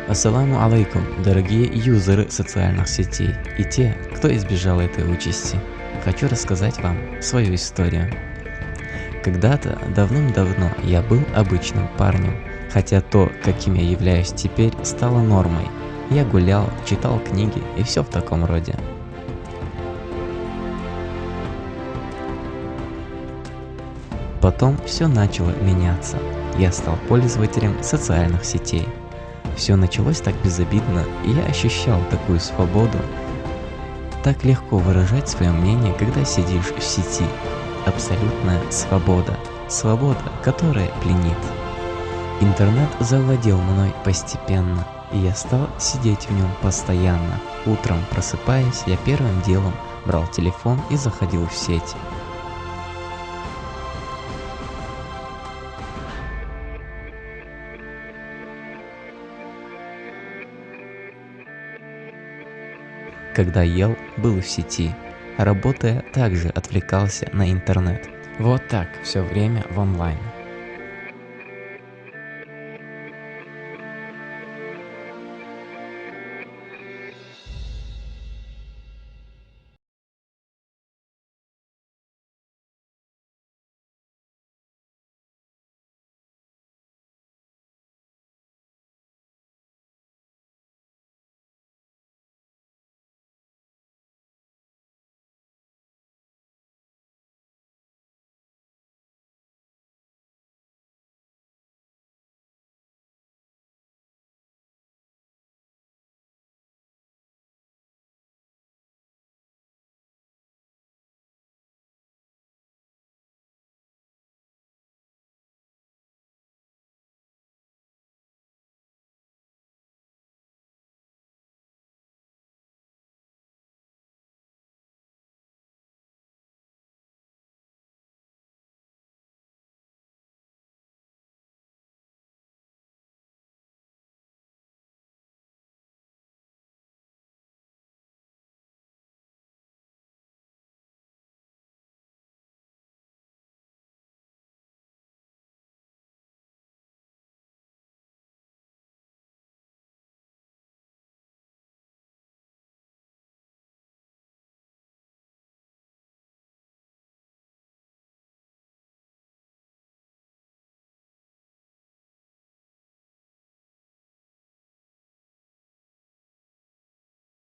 Ассаламу алейкум, дорогие юзеры социальных сетей и те, кто избежал этой участи. Хочу рассказать вам свою историю. Когда-то, давным-давно, я был обычным парнем, хотя то, каким я являюсь теперь, стало нормой. Я гулял, читал книги и все в таком роде. Потом все начало меняться. Я стал пользователем социальных сетей. Все началось так безобидно, и я ощущал такую свободу. Так легко выражать свое мнение, когда сидишь в сети. Абсолютная свобода. Свобода, которая пленит. Интернет завладел мной постепенно, и я стал сидеть в нем постоянно. Утром просыпаясь, я первым делом брал телефон и заходил в сеть. Когда ел, был в сети, работая, также отвлекался на интернет. Вот так все время в онлайн.